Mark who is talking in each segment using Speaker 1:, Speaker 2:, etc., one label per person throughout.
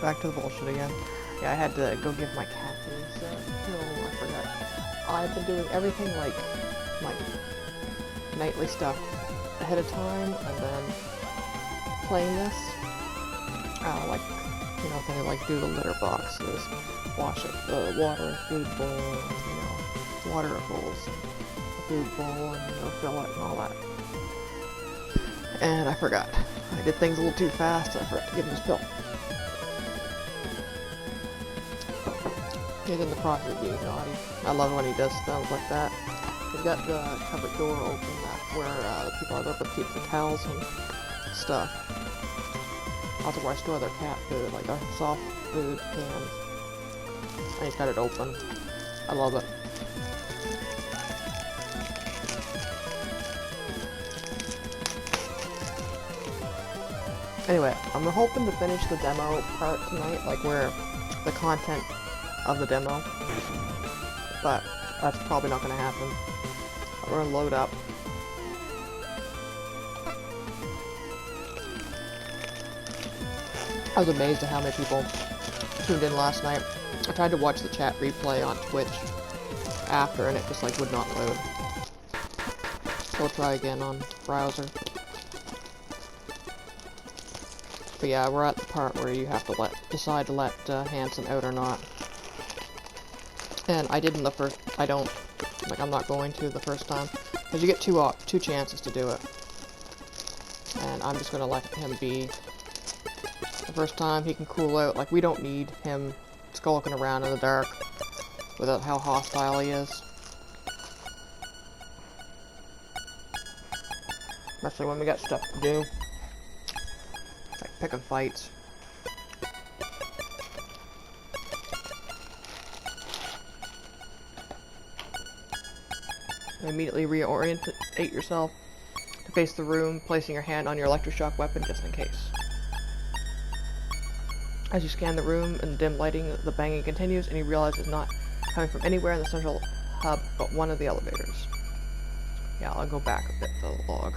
Speaker 1: back to the bullshit again. Yeah, I had to go give my cat his pill. I forgot. I've been doing everything like nightly stuff ahead of time, and then playing this. Like, you know, things like do the litter boxes, wash up the water and food bowl, and, you know, water bowls, the food bowl, and, you know, fill it and all that. And I forgot. I did things a little too fast, and I forgot to give him his pill. He's in the process of being naughty. I love when he does stuff like that. He's got the cupboard door open, that's where the people are able to keep the towels and stuff. Also where I store their cat food, like their soft food cans. And he's got it open. I love it. Anyway, I'm hoping to finish the demo part tonight, like where the content of the demo, but that's probably not going to happen. We're going to load up. I was amazed at how many people tuned in last night. I tried to watch the chat replay on Twitch after, and it just like would not load. So we'll try again on browser. But yeah, we're at the part where you have to decide to let Hanson out or not. And I didn't the first. I'm not going to the first time, because you get two chances to do it. And I'm just gonna let him be. The first time he can cool out. Like, we don't need him skulking around in the dark without how hostile he is. Especially when we got stuff to do. Like picking fights. Immediately reorientate yourself to face the room, placing your hand on your electroshock weapon just in case. As you scan the room in the dim lighting, the banging continues, and you realize it's not coming from anywhere in the central hub but one of the elevators. Yeah, I'll go back a bit to the log.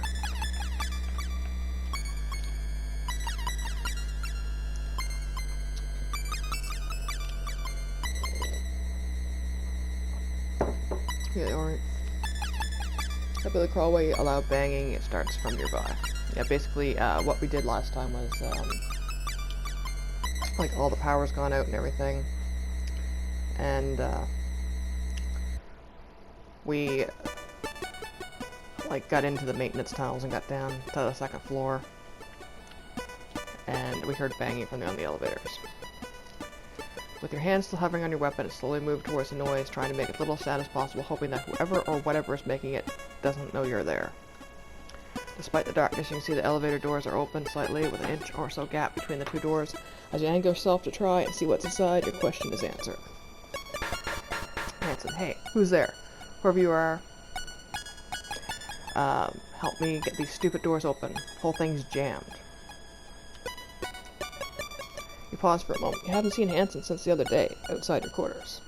Speaker 1: Yeah, alright. Up at the crawlway, allow banging, it starts from nearby. Yeah, basically, what we did last time was, like, all the power's gone out and everything. And, we, like, got into the maintenance tunnels and got down to the second floor. And we heard banging from on the elevators. With your hand still hovering on your weapon, slowly move towards the noise, trying to make as little sound as possible, hoping that whoever or whatever is making it doesn't know you're there. Despite the darkness, you can see the elevator doors are open slightly, with an inch or so gap between the two doors. As you angle yourself to try and see what's inside, your question is answered. Hanson, hey, who's there? Whoever you are, help me get these stupid doors open. Whole thing's jammed. You pause for a moment. You haven't seen Hanson since the other day, outside your quarters.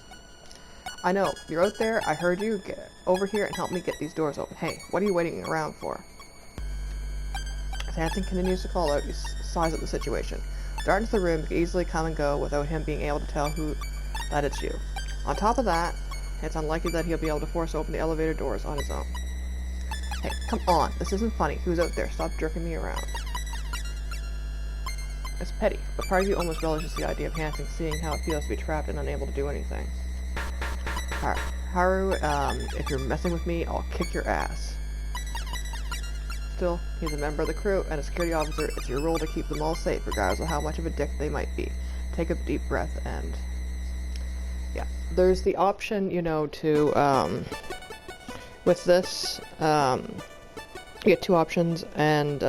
Speaker 1: I know. You're out there. I heard you. Get over here and help me get these doors open. Hey, what are you waiting around for? As Hanson continues to call out, you size up the situation. Dart into the room. You can easily come and go without him being able to tell that it's you. On top of that, it's unlikely that he'll be able to force open the elevator doors on his own. Hey, come on. This isn't funny. Who's out there? Stop jerking me around. It's petty, but part of you almost relishes the idea of Hanson seeing how it feels to be trapped and unable to do anything. Haru, if you're messing with me, I'll kick your ass. Still, he's a member of the crew, and a security officer, it's your role to keep them all safe, regardless of how much of a dick they might be. Take a deep breath, and... yeah. There's the option, you know, to, with this, you get two options, and,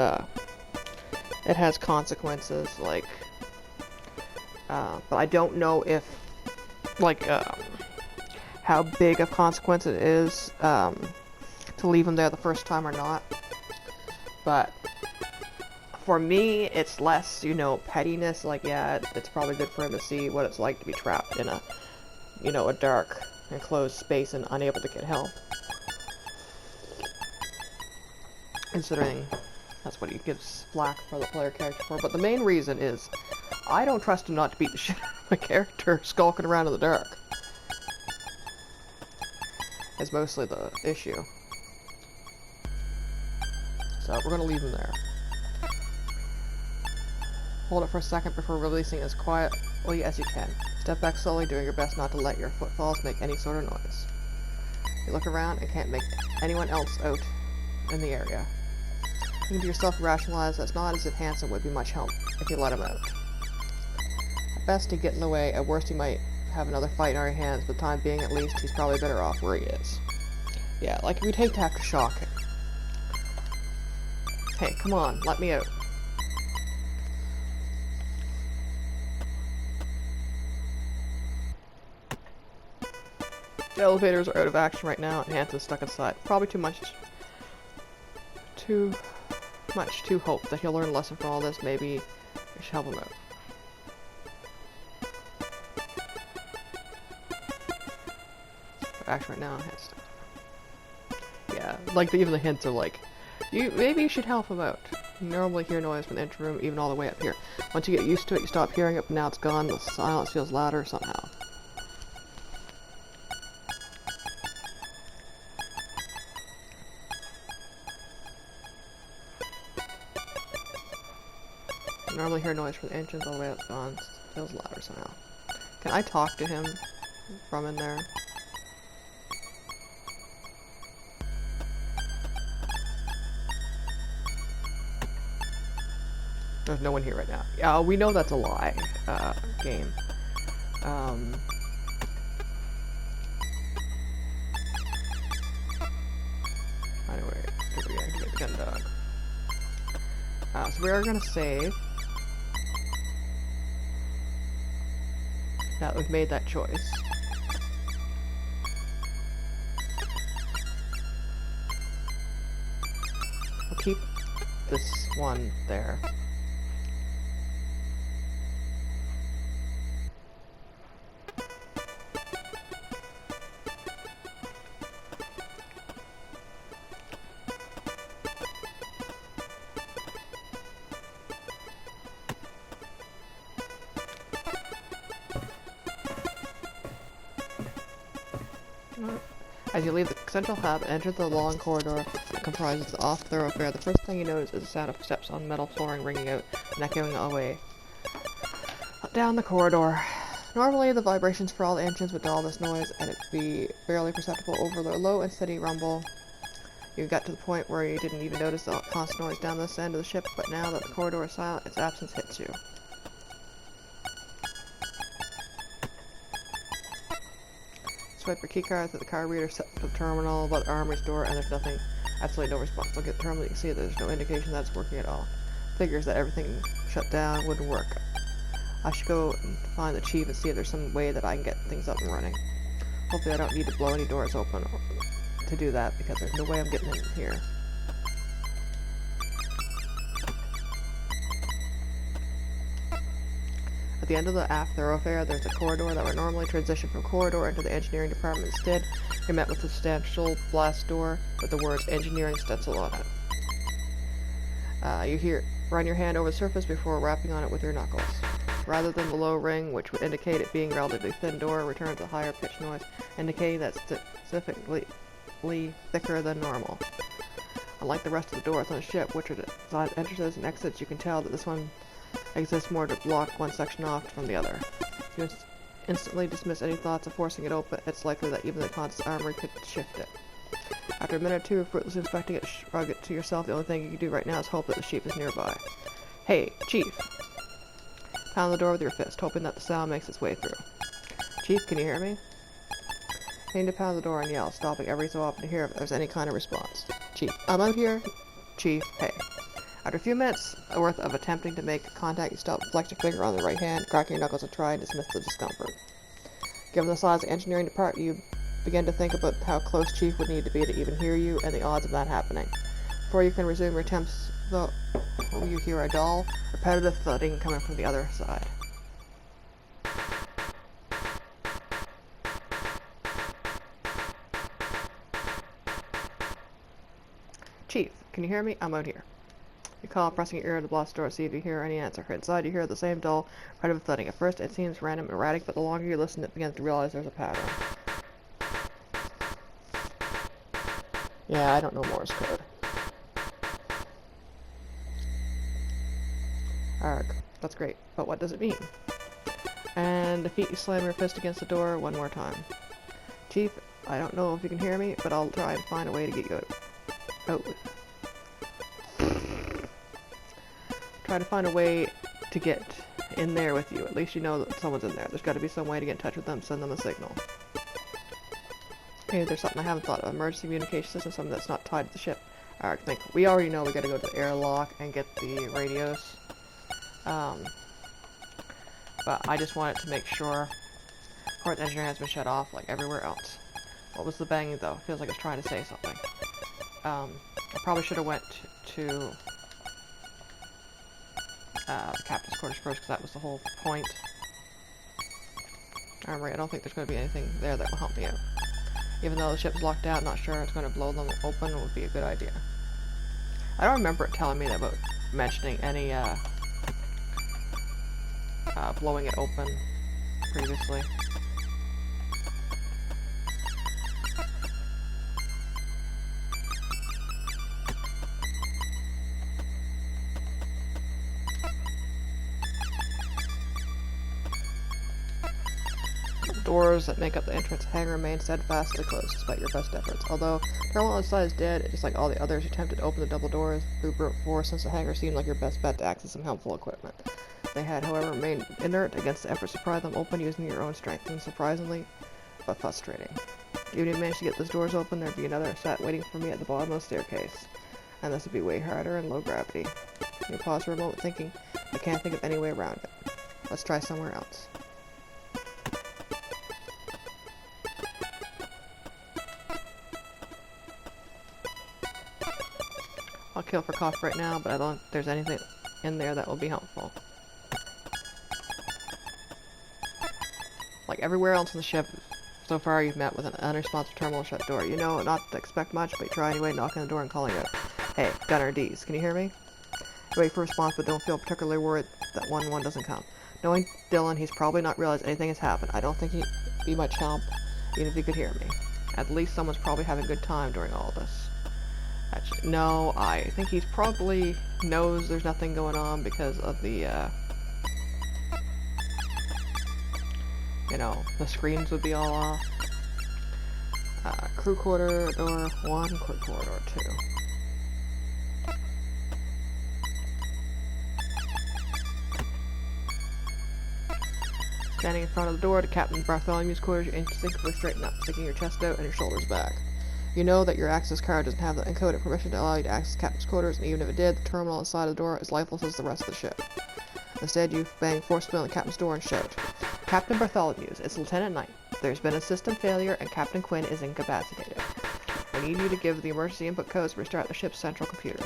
Speaker 1: it has consequences, like, but I don't know if, like, how big of consequence it is, to leave him there the first time or not. But, for me, it's less, you know, pettiness, like, yeah, it's probably good for him to see what it's like to be trapped in a, you know, a dark, enclosed space and unable to get help. Considering that's what he gives flack for the player character for. But the main reason is I don't trust him not to beat the shit out of my character skulking around in the dark. Is mostly the issue. So we're gonna leave him there. Hold it for a second before releasing as quietly as you can. Step back slowly, doing your best not to let your footfalls make any sort of noise. You look around and can't make anyone else out in the area. You can to yourself rationalize that's not as if Hansen would be much help if you let him out. At best, he'd get in the way. At worst, he might have another fight in our hands. For the time being, at least, he's probably better off where he is. Yeah, like, we'd hate to have to shock him. Hey, come on, let me out. The elevators are out of action right now, and Hansen's stuck inside. Probably too much to hope that he'll learn a lesson from all this. Maybe we should help him out. Action right now, Hansen. Yeah, like even the hints are like, maybe you should help him out. You normally hear noise from the entry room, even all the way up here. Once you get used to it, you stop hearing it, but now it's gone. The silence feels louder somehow. You normally hear noise from the entrance, all the way up, gone. It feels louder somehow. Can I talk to him from in there? There's no one here right now. We know that's a lie, game. Anyway, here we go, get the gun dog. So we are gonna save. Now that we've made that choice. We'll keep this one there. As you leave the central hub and enter the long corridor that comprises the off-thoroughfare, the first thing you notice is the sound of steps on metal flooring ringing out and echoing away down the corridor. Normally, the vibrations for all the engines would dull this noise, and it'd be barely perceptible over the low and steady rumble. You got to the point where you didn't even notice the constant noise down this end of the ship, but now that the corridor is silent, its absence hits you. Swipe your keycard to the card reader set to the terminal above the armory's door, and there's nothing, absolutely no response. Look at the terminal, you can see that there's no indication that it's working at all. Figures that everything shut down wouldn't work. I should go and find the chief and see if there's some way that I can get things up and running. Hopefully I don't need to blow any doors open to do that, because there's no way I'm getting in here. At the end of the aft thoroughfare, there's a corridor that would normally transition from corridor into the engineering department. Instead, you're met with a substantial blast door with the words engineering stenciled on it. You run your hand over the surface before rapping on it with your knuckles. Rather than the low ring, which would indicate it being a relatively thin door, returns a higher pitched noise, indicating that it's specifically thicker than normal. Unlike the rest of the doors on a ship, which are designed entrances and exits, you can tell that this one exists more to block one section off from the other. If you instantly dismiss any thoughts of forcing it open, it's likely that even the constant armory could shift it. After a minute or two of fruitless inspecting it, shrug it to yourself. The only thing you can do right now is hope that the chief is nearby. Hey, Chief! Pound the door with your fist, hoping that the sound makes its way through. Chief, can you hear me? I need to pound the door and yell, stopping every so often to hear if there's any kind of response. Chief, I'm out here. Chief, hey. After a few minutes worth of attempting to make contact, you stop, flex your finger on the right hand, crack your knuckles, and try and dismiss the discomfort. Given the size of the engineering department, you begin to think about how close Chief would need to be to even hear you, and the odds of that happening. Before you can resume your attempts, though, you hear a dull, repetitive thudding coming from the other side. Chief, can you hear me? I'm out here. You call, pressing your ear to the blast door, see if you hear any answer. Inside, you hear the same dull, repetitive thudding. At first, it seems random and erratic, but the longer you listen, it begins to realize there's a pattern. Yeah, I don't know Morse code. Arg, that's great, but what does it mean? And defeat, you slam your fist against the door one more time. Chief, I don't know if you can hear me, but I'll try and find a way to get you out. Try to find a way to get in there with you. At least you know that someone's in there. There's got to be some way to get in touch with them, send them a signal. Hey, there's something I haven't thought of. Emergency communication system, something that's not tied to the ship. Alright, think. We already know we gotta go to the airlock and get the radios. But I just wanted to make sure. Port engineering has been shut off, like everywhere else. What was the banging, though? Feels like it's trying to say something. I probably should have went to the captain's quarters first, because that was the whole point. Armory, I don't think there's going to be anything there that will help me out. Even though the ship's locked out, not sure it's going to blow them open would be a good idea. I don't remember it telling me about mentioning any blowing it open previously. Doors that make up the entrance hangar remain steadfastly closed despite your best efforts. Although terminal inside is dead, just like all the others, you attempted to open the double doors through brute force since the hangar seemed like your best bet to access some helpful equipment. They had, however, remained inert against the efforts to pry them open using your own strength, and surprisingly, but frustrating. Even if you managed to get those doors open, there'd be another set waiting for me at the bottom of the staircase. And this would be way harder and low gravity. You pause for a moment thinking, I can't think of any way around it. Let's try somewhere else. I'll kill for cough right now, but I don't think there's anything in there that will be helpful. Like everywhere else on the ship, so far you've met with an unresponsive terminal shut door. You know not to expect much, but you try anyway, knocking on the door and calling out. Hey, Gunner D's, can you hear me? You wait for a response, but don't feel particularly worried that 1-1 doesn't come. Knowing Dylan, he's probably not realized anything has happened. I don't think he'd be much help, even if he could hear me. At least someone's probably having a good time during all this. Actually, no, I think he's probably knows there's nothing going on because of the, you know, the screens would be all off. Crew quarter door 1, crew quarter 2. Standing in front of the door to Captain Bartholomew's quarters, you instinctively straighten up, sticking your chest out and your shoulders back. You know that your access card doesn't have the encoded permission to allow you to access Captain's quarters, and even if it did, the terminal inside of the door is lifeless as the rest of the ship. Instead, you bang forcefully on the Captain's door and shout, Captain Bartholomew's, it's Lieutenant Knight. There's been a system failure, and Captain Quinn is incapacitated. We need you to give the emergency input codes to restart the ship's central computer.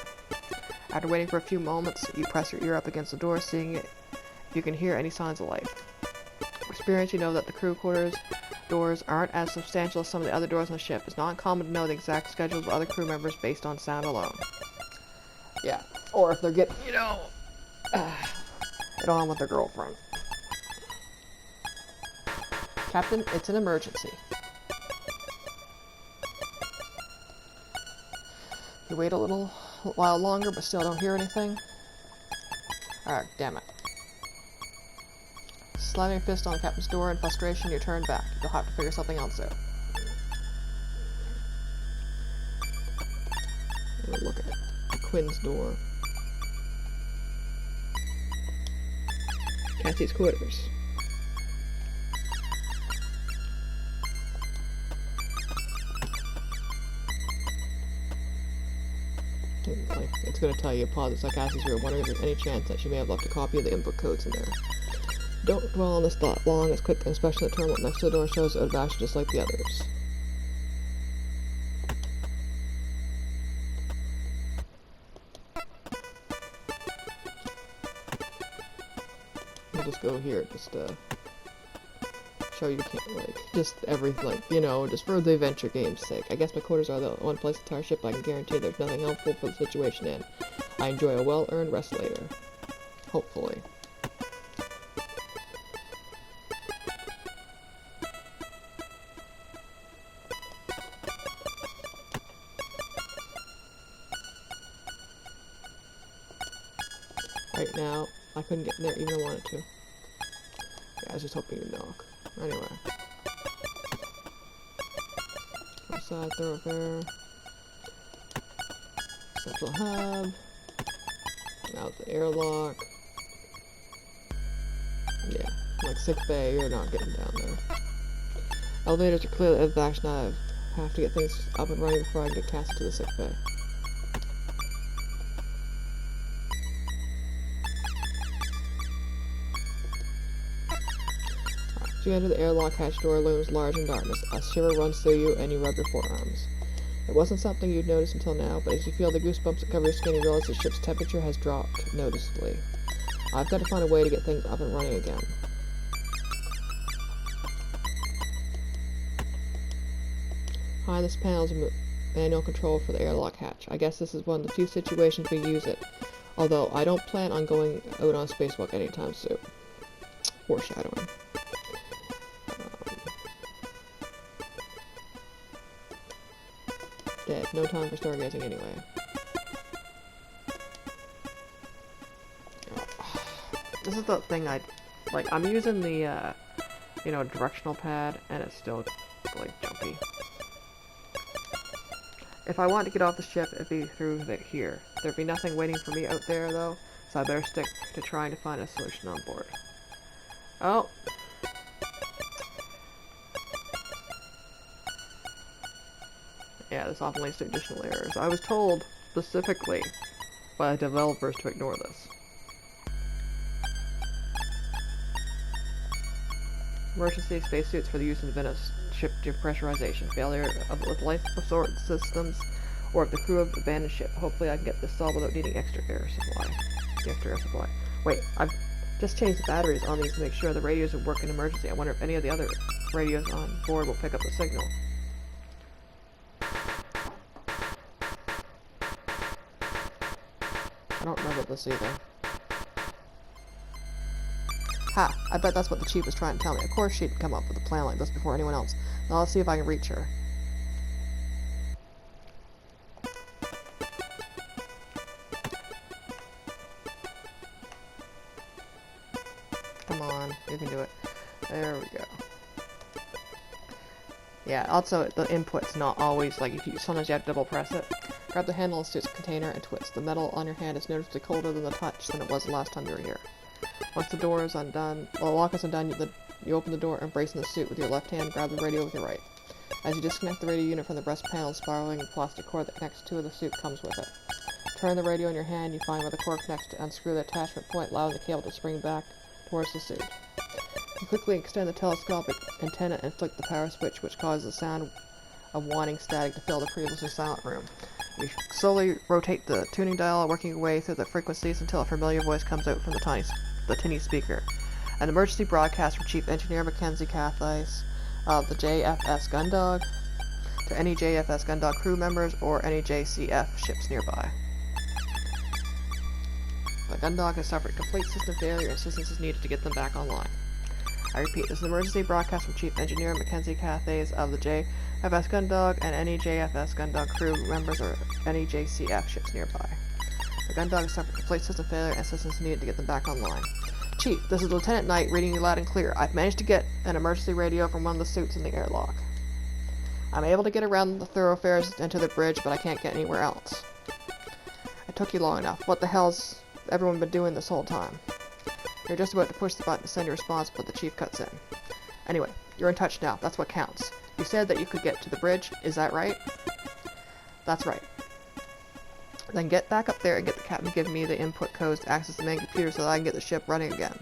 Speaker 1: After waiting for a few moments, you press your ear up against the door, seeing if you can hear any signs of life. With experience, you know that the crew quarters doors aren't as substantial as some of the other doors on the ship. It's not uncommon to know the exact schedules of other crew members based on sound alone. Yeah, or if they're getting, you know, get on with their girlfriend. Captain, it's an emergency. You wait a little while longer, but still don't hear anything. Alright, damn it. Slamming your fist on the captain's door in frustration, you turn back. You'll have to figure something else out. Look at Quinn's door. Kathy's quarters. Like, it's going to tell you, pause, it's like Cassie's room, wondering if there's any chance that she may have left a copy of the input codes in there. Don't dwell on this thought long, as quick, and especially the terminal next to the door shows it would have just like the others. We'll just go here, just show you can't, like, just everything, like, you know, just for the adventure game's sake. I guess my quarters are the one place in the entire ship I can guarantee there's nothing helpful for the situation in. I enjoy a well-earned rest later. Hopefully. Right now, I couldn't get in there even if I wanted to. Yeah, I was just hoping you'd knock. Anyway. Outside thoroughfare. Central hub. Out the airlock. Yeah, like sick bay, you're not getting down there. Elevators are clearly out of action. I have to get things up and running before I can get casted to the sick bay. As you enter the airlock, hatch door looms large in darkness. A shiver runs through you, and you rub your forearms. It wasn't something you'd notice until now, but as you feel the goosebumps that cover your skin, you realize the ship's temperature has dropped noticeably. I've got to find a way to get things up and running again. Behind this panel is a manual control for the airlock hatch. I guess this is one of the few situations we use it, although I don't plan on going out on a spacewalk anytime soon. Foreshadowing. Dead. No time for stargazing anyway. This is the thing like, I'm using the, directional pad, and it's still, like, jumpy. If I want to get off the ship, it'd be through here. There'd be nothing waiting for me out there, though, so I better stick to trying to find a solution on board. Oh! Yeah, this often leads to additional errors. I was told, specifically, by the developers to ignore this. Emergency spacesuits for the use of Venice ship depressurization. Failure with life support systems, or if the crew of abandoned ship. Hopefully I can get this solved without needing extra air supply. Wait, I've just changed the batteries on these to make sure the radios will work in emergency. I wonder if any of the other radios on board will pick up the signal. I don't remember this either. Ha! I bet that's what the chief was trying to tell me. Of course she'd come up with a plan like this before anyone else. Now let's see if I can reach her. Come on, you can do it. There we go. Yeah, also the input's not always like sometimes you have to double press it. Grab the handle of the suit's container and twist. The metal on your hand is noticeably colder than the touch than it was the last time you were here. Once the door is undone, the lock is undone, you open the door, embracing the suit with your left hand, grab the radio with your right. As you disconnect the radio unit from the breast panel, spiraling plastic cord that connects to the suit comes with it. Turn the radio in your hand, you find where the cord connects to unscrew the attachment point, allowing the cable to spring back towards the suit. You quickly extend the telescopic antenna and flick the power switch, which causes a sound of whining static to fill the previously silent room. You slowly rotate the tuning dial, working your way through the frequencies until a familiar voice comes out from the tinny speaker. An emergency broadcast from Chief Engineer Mackenzie Cathays of the JFS Gundog to any JFS Gundog crew members or any JCF ships nearby. The Gundog has suffered complete system failure and assistance is needed to get them back online. I repeat, this is an emergency broadcast from Chief Engineer Mackenzie Cathays of the JFS Gundog and any JFS Gundog crew members or any JCF ships nearby. The Gundog has suffered complete system failure and assistance needed to get them back online. Chief, this is Lieutenant Knight reading you loud and clear. I've managed to get an emergency radio from one of the suits in the airlock. I'm able to get around the thoroughfares and to the bridge, but I can't get anywhere else. It took you long enough. What the hell's everyone been doing this whole time? You're just about to push the button to send a response, but the chief cuts in. Anyway, you're in touch now. That's what counts. You said that you could get to the bridge. Is that right? That's right. Then get back up there and get the captain to give me the input codes to access the main computer so that I can get the ship running again.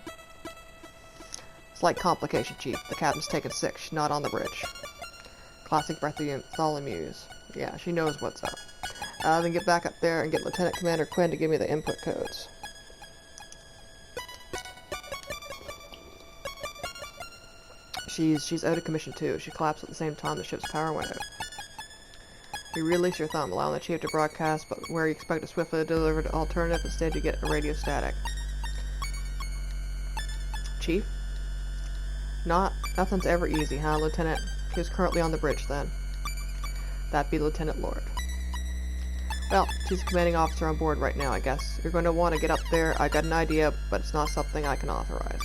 Speaker 1: Slight complication, Chief. The captain's taken sick. She's not on the bridge. Classic Bartholomew. Yeah, she knows what's up. Then get back up there and get Lieutenant Commander Quinn to give me the input codes. She's out of commission too. She collapsed at the same time the ship's power went out. You release your thumb, allowing the chief to broadcast, but where you expect a swiftly delivered alternative, instead you get a radio static. Chief? Nothing's ever easy, huh, Lieutenant? Who's currently on the bridge, then? That'd be Lieutenant Lord. Well, she's the commanding officer on board right now, I guess. You're going to want to get up there. I got an idea, but it's not something I can authorize.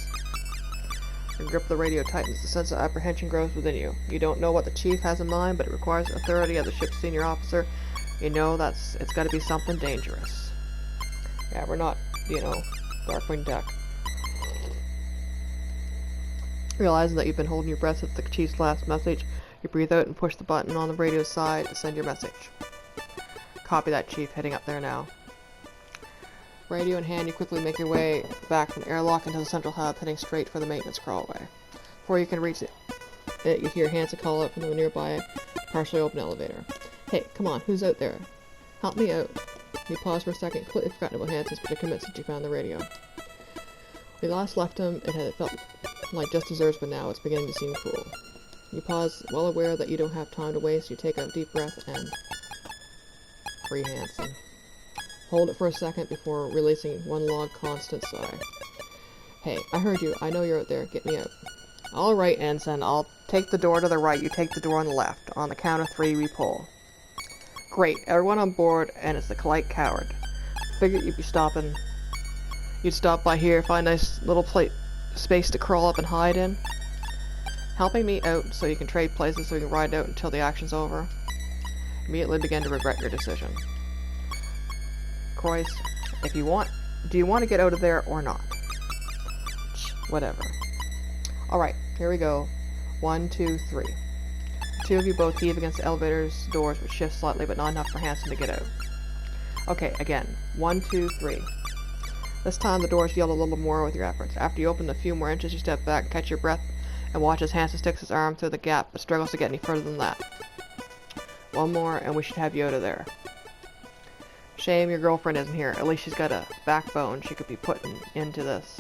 Speaker 1: Your grip of the radio tightens. The sense of apprehension grows within you. You don't know what the chief has in mind, but it requires authority of the ship's senior officer. You know it's got to be something dangerous. Yeah, we're not, Darkwing Duck. Realizing that you've been holding your breath since the chief's last message, you breathe out and push the button on the radio side to send your message. Copy that, Chief. Heading up there now. Radio in hand, you quickly make your way back from the airlock into the central hub, heading straight for the maintenance crawlway. Before you can reach it, you hear Hanson call out from the nearby, partially open elevator. Hey, come on, who's out there? Help me out. You pause for a second, completely forgotten about Hanson's predicament since you found the radio. When you last left him, it had felt like just deserts, but now it's beginning to seem cruel. You pause, well aware that you don't have time to waste. You take a deep breath and free Hanson. Hold it for a second before releasing one long, constant sigh. Hey, I heard you. I know you're out there. Get me out. All right, Ensign. I'll take the door to the right. You take the door on the left. On the count of 3, we pull. Great. Everyone on board, and it's the Polite Coward. Figured you'd stop by here, find a nice little space to crawl up and hide in. Helping me out so you can trade places so you can ride out until the action's over. Immediately begin to regret your decision. Croix, do you want to get out of there or not? Whatever. Alright, here we go. 1, 2, 3. The two of you both heave against the elevator's doors, which shift slightly, but not enough for Hanson to get out. Okay, again. 1, 2, 3. This time the doors yield a little more with your efforts. After you open a few more inches, you step back, catch your breath, and watch as Hanson sticks his arm through the gap, but struggles to get any further than that. One more, and we should have you out of there. Shame your girlfriend isn't here. At least she's got a backbone she could be putting into this.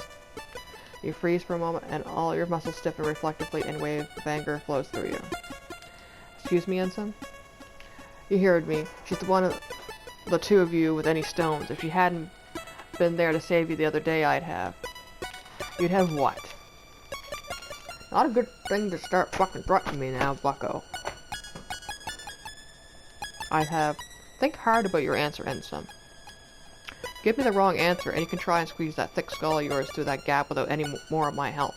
Speaker 1: You freeze for a moment, and all your muscles stiffen reflectively, and a wave of anger flows through you. Excuse me, Ensign? You heard me. She's the one of the two of you with any stones. If she hadn't been there to save you the other day, I'd have. You'd have what? Not a good thing to start fucking threatening me now, bucko. I'd have. Think hard about your answer, Ensign. Give me the wrong answer, and you can try and squeeze that thick skull of yours through that gap without any more of my help.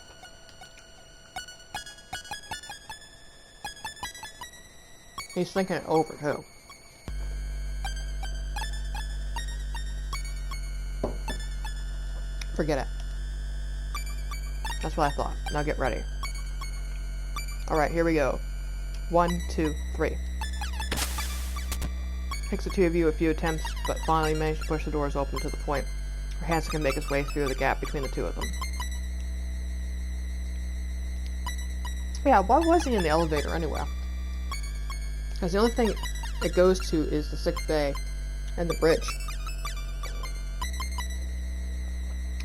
Speaker 1: He's thinking it over, too. Forget it. That's what I thought. Now get ready. Alright, here we go. 1, 2, 3. Takes the two of you a few attempts, but finally manage to push the doors open to the point where Hanson can make his way through the gap between the two of them. Yeah, why was he in the elevator anyway? Because the only thing it goes to is the sick bay and the bridge.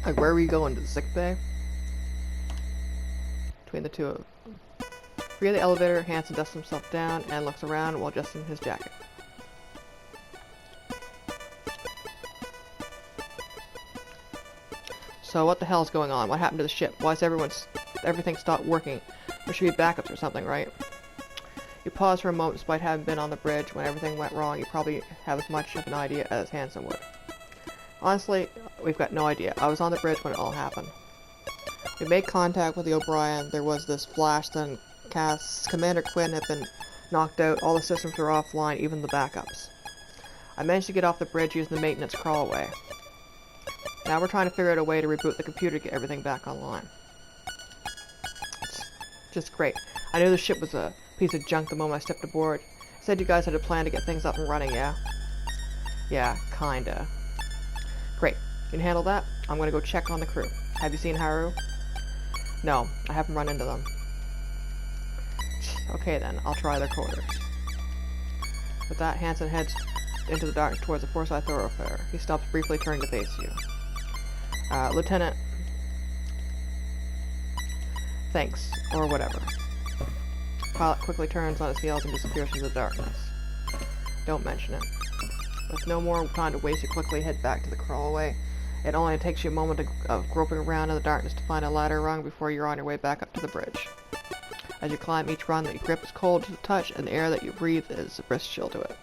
Speaker 1: Like, where are we going? To the sick bay? Between the two of them. Free of the elevator, Hanson dusts himself down and looks around while adjusting his jacket. So what the hell is going on? What happened to the ship? Why is everything stopped working? There should be backups or something, right? You pause for a moment. Despite having been on the bridge when everything went wrong, you probably have as much of an idea as Hanson would. Honestly, we've got no idea. I was on the bridge when it all happened. We made contact with the O'Brien. There was this flash, then Commander Quinn had been knocked out. All the systems were offline, even the backups. I managed to get off the bridge using the maintenance crawlway. Now we're trying to figure out a way to reboot the computer to get everything back online. It's just great. I knew the ship was a piece of junk the moment I stepped aboard. Said you guys had a plan to get things up and running, yeah? Yeah, kinda. Great. You can handle that? I'm gonna go check on the crew. Have you seen Haru? No, I haven't run into them. Okay then, I'll try their quarters. With that, Hanson heads into the dark towards the Forsyth thoroughfare. He stops briefly, turning to face you. Lieutenant. Thanks, or whatever. Pilot quickly turns on his heels and disappears into the darkness. Don't mention it. With no more time to waste, you quickly head back to the crawlway. It only takes you a moment of groping around in the darkness to find a ladder rung before you're on your way back up to the bridge. As you climb, each rung that you grip is cold to the touch, and the air that you breathe is a brisk chill to it.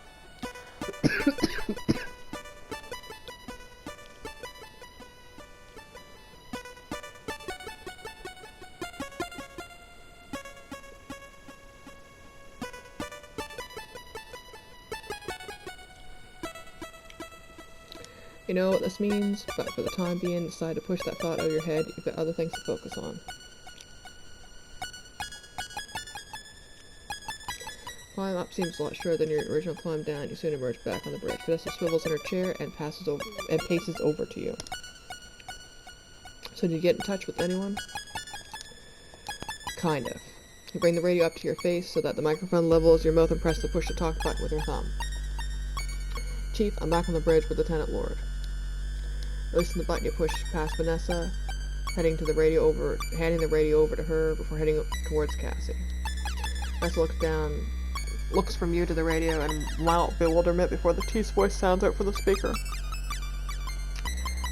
Speaker 1: You know what this means, but for the time being, decide to push that thought out of your head. You've got other things to focus on. Climb up seems a lot shorter than your original climb down. You soon emerge back on the bridge. Vanessa swivels in her chair and paces over to you. So did you get in touch with anyone? Kind of. You bring the radio up to your face so that the microphone levels your mouth and press the push to talk button with your thumb. Chief, I'm back on the bridge with Lieutenant Lord. Loosen the button, you push past Vanessa, handing the radio over to her before heading towards Cassie. Vanessa looks from you to the radio in mild bewilderment before the Chief's voice sounds out from the speaker.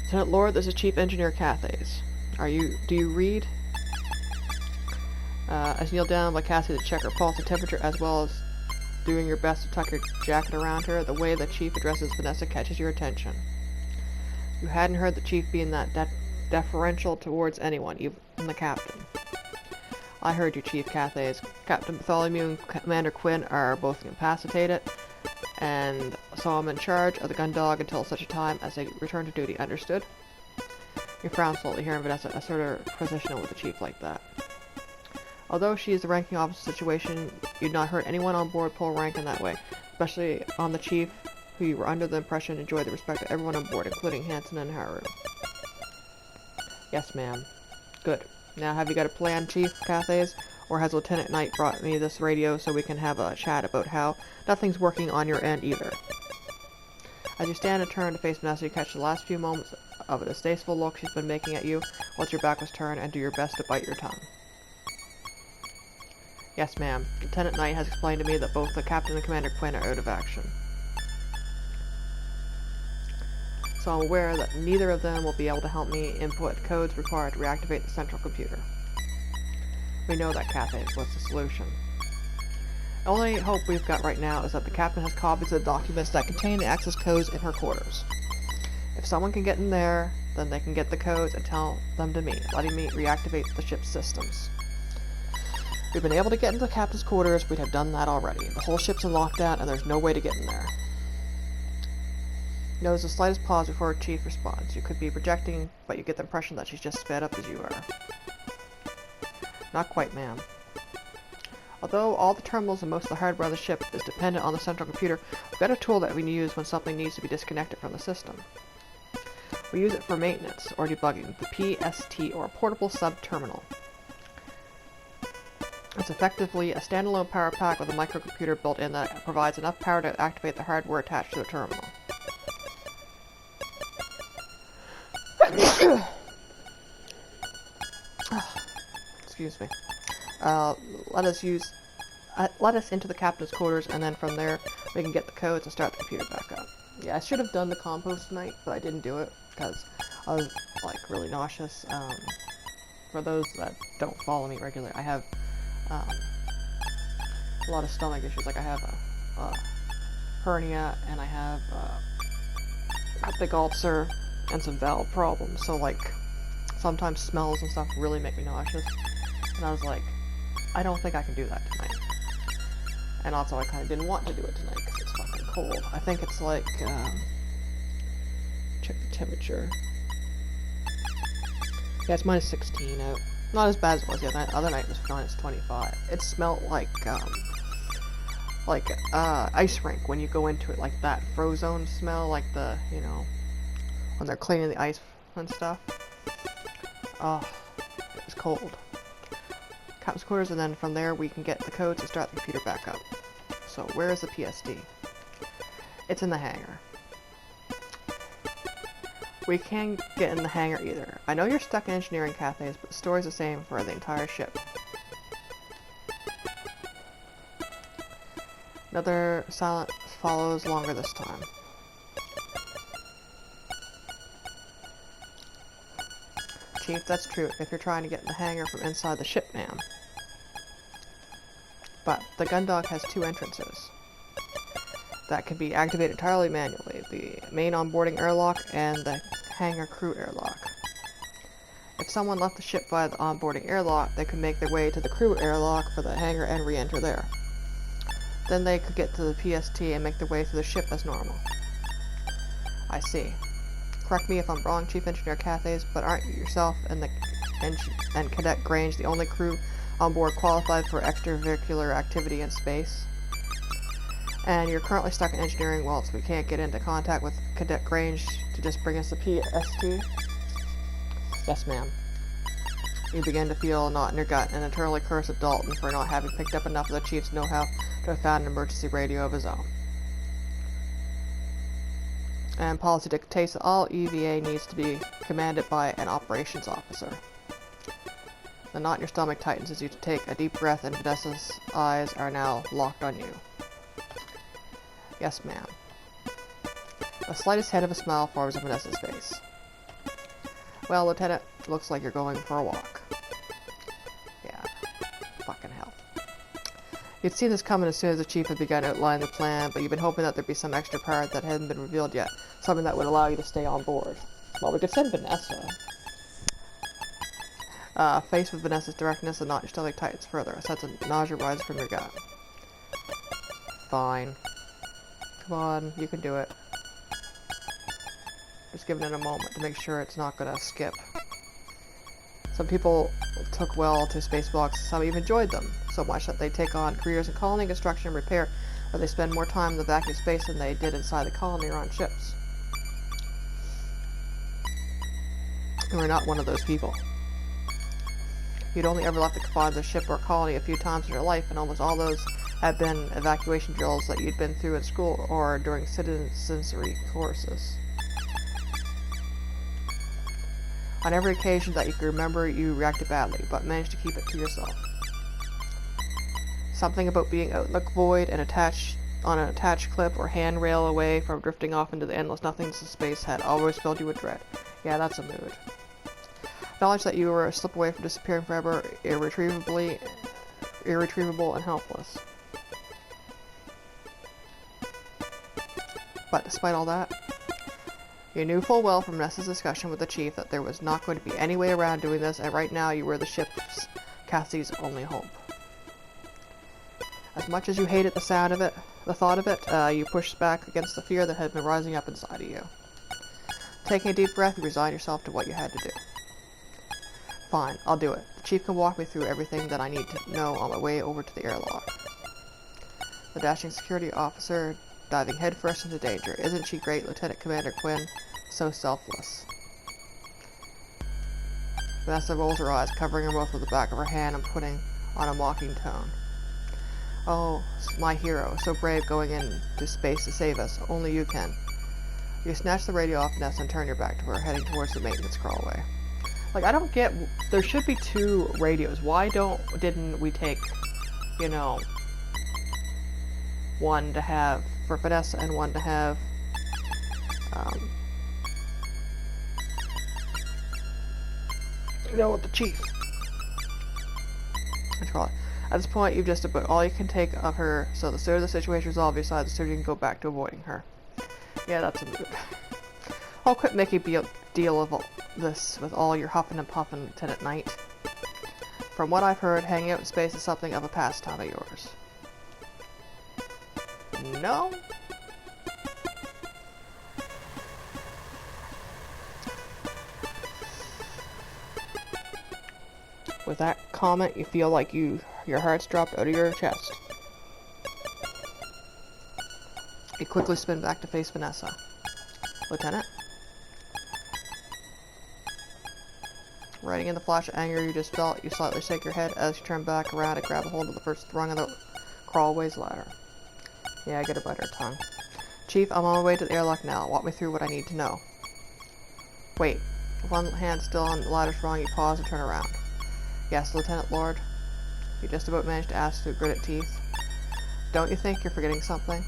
Speaker 1: Lieutenant Lord, this is Chief Engineer Cathays. Do you read? As you kneel down by Cassie to check her pulse and temperature, as well as doing your best to tuck your jacket around her, the way the Chief addresses Vanessa catches your attention. You hadn't heard the Chief being that deferential towards anyone, even the Captain. I heard you, Chief Cathays. Captain Bartholomew and Commander Quinn are both incapacitated, and so I'm in charge of the gun dog until such a time as they return to duty. Understood? You frown slightly, hearing Vanessa assert her position with the Chief like that. Although she is the ranking officer situation, you'd not heard anyone on board pull rank in that way, especially on the Chief, who you were under the impression enjoyed the respect of everyone on board, including Hansen and Haru. Yes, ma'am. Good. Now, have you got a plan, Chief Cathays? Or has Lieutenant Knight brought me this radio so we can have a chat about how nothing's working on your end either? As you stand and turn to face Vanessa, you catch the last few moments of a distasteful look she's been making at you once your back was turned, and do your best to bite your tongue. Yes, ma'am. Lieutenant Knight has explained to me that both the Captain and Commander Quinn are out of action. So I'm aware that neither of them will be able to help me input codes required to reactivate the central computer. We know that Cathays was the solution. The only hope we've got right now is that the Captain has copies of the documents that contain the access codes in her quarters. If someone can get in there, then they can get the codes and tell them to me, letting me reactivate the ship's systems. If we've been able to get into the Captain's quarters, we'd have done that already. The whole ship's in lockdown and there's no way to get in there. Notice the slightest pause before her Chief responds. You could be projecting, but you get the impression that she's just sped up as you are. Not quite, ma'am. Although all the terminals and most of the hardware on the ship is dependent on the central computer, we've got a tool that we can use when something needs to be disconnected from the system. We use it for maintenance or debugging, the PST, or Portable Sub-Terminal. It's effectively a standalone power pack with a microcomputer built in that provides enough power to activate the hardware attached to the terminal. Excuse me. Let us into the Captain's quarters, and then from there we can get the codes and start the computer back up. Yeah, I should have done the compost tonight, but I didn't do it because I was really nauseous. For those that don't follow me regularly, I have a lot of stomach issues. Like I have a hernia, and I have a big ulcer and some valve problems. So sometimes smells and stuff really make me nauseous. And I was like, I don't think I can do that tonight. And also I kind of didn't want to do it tonight because it's fucking cold. I think it's check the temperature. Yeah, it's minus 16 out. Not as bad as it was the other night. It was minus 25. It smelled like ice rink when you go into it, like that Frozone smell, like when they're cleaning the ice and stuff. Oh, it was cold. Captain's quarters, and then from there we can get the codes to start the computer back up. So where is the PSD? It's in the hangar. We can't get in the hangar either. I know you're stuck in engineering, Cathays, but the story's the same for the entire ship. Another silent follows longer this time. Chief, that's true if you're trying to get in the hangar from inside the ship, ma'am. But the Gundog has two entrances that can be activated entirely manually. The main onboarding airlock and the hangar crew airlock. If someone left the ship via the onboarding airlock, they could make their way to the crew airlock for the hangar and re-enter there. Then they could get to the PST and make their way through the ship as normal. I see. Correct me if I'm wrong, Chief Engineer Cathays, but aren't you yourself and Cadet Grange the only crew on board qualified for extravehicular activity in space? And you're currently stuck in engineering whilst we can't get into contact with Cadet Grange to just bring us the PST? Yes, ma'am. You begin to feel a knot in your gut and eternally curse at Dalton for not having picked up enough of the Chief's know-how to have found an emergency radio of his own. And policy dictates that all EVA needs to be commanded by an operations officer. The knot in your stomach tightens as you take a deep breath and Vanessa's eyes are now locked on you. Yes, ma'am. The slightest hint of a smile forms on Vanessa's face. Well, Lieutenant, looks like you're going for a walk. Yeah, fucking hell. You'd seen this coming as soon as the Chief had begun outlining the plan, but you've been hoping that there'd be some extra part that hadn't been revealed yet. Something that would allow you to stay on board. Well, we could send Vanessa. Faced with Vanessa's directness, the knot in your stomach tightens further. A sense of nausea rises from your gut. Fine. Come on, you can do it. Just giving it a moment to make sure it's not gonna skip. Some people took well to spacewalks, some even enjoyed them, so much that they take on careers in colony construction and repair, where they spend more time in the vacuum space than they did inside the colony or on ships. And we're not one of those people. You'd only ever left the confines of a ship or colony a few times in your life, and almost all those had been evacuation drills that you'd been through in school or during citizenry courses. On every occasion that you can remember, you reacted badly, but managed to keep it to yourself. Something about being out in the void and attached on an attached clip or handrail away from drifting off into the endless nothingness of space had always filled you with dread. Yeah, that's a mood. Knowledge that you were a slip away from disappearing forever, irretrievable and helpless. But despite all that, you knew full well from Nessa's discussion with the Chief that there was not going to be any way around doing this, and right now you were the ship's Cassie's only hope. As much as you hated the sound of it, the thought of it, you pushed back against the fear that had been rising up inside of you. Taking a deep breath, you resigned yourself to what you had to do. Fine, I'll do it. The Chief can walk me through everything that I need to know on my way over to the airlock. The dashing security officer diving headfirst into danger. Isn't she great, Lieutenant Commander Quinn? So selfless. Vanessa rolls her eyes, covering her mouth with the back of her hand and putting on a mocking tone. Oh, my hero, so brave going into space to save us. Only you can. You snatch the radio off Nessa and turn your back to her, heading towards the maintenance crawlway. Like, I don't get... There should be two radios. Why didn't we take, you know, one to have for Vanessa and one to have, you know, with the Chief. Let's call it. At this point, you've just about all you can take of her, so the sooner the situation is resolved, you decide the sooner you can go back to avoiding her. Yeah, that's a move. I'll quit making a deal of all this with all your huffing and puffing, Lieutenant Knight. From what I've heard, hanging out in space is something of a pastime of yours. No? With that comment, you feel like your heart's dropped out of your chest. You quickly spin back to face Vanessa. Lieutenant? Riding in the flash of anger you just felt, you slightly shake your head as you turn back around and grab a hold of the first rung of the crawlway's ladder. Yeah, I get a better tongue. Chief, I'm on my way to the airlock now. Walk me through what I need to know. Wait. With one hand still on the ladder's rung, you pause and turn around. Yes, Lieutenant Lord? You just about managed to ask through gritted teeth. Don't you think you're forgetting something?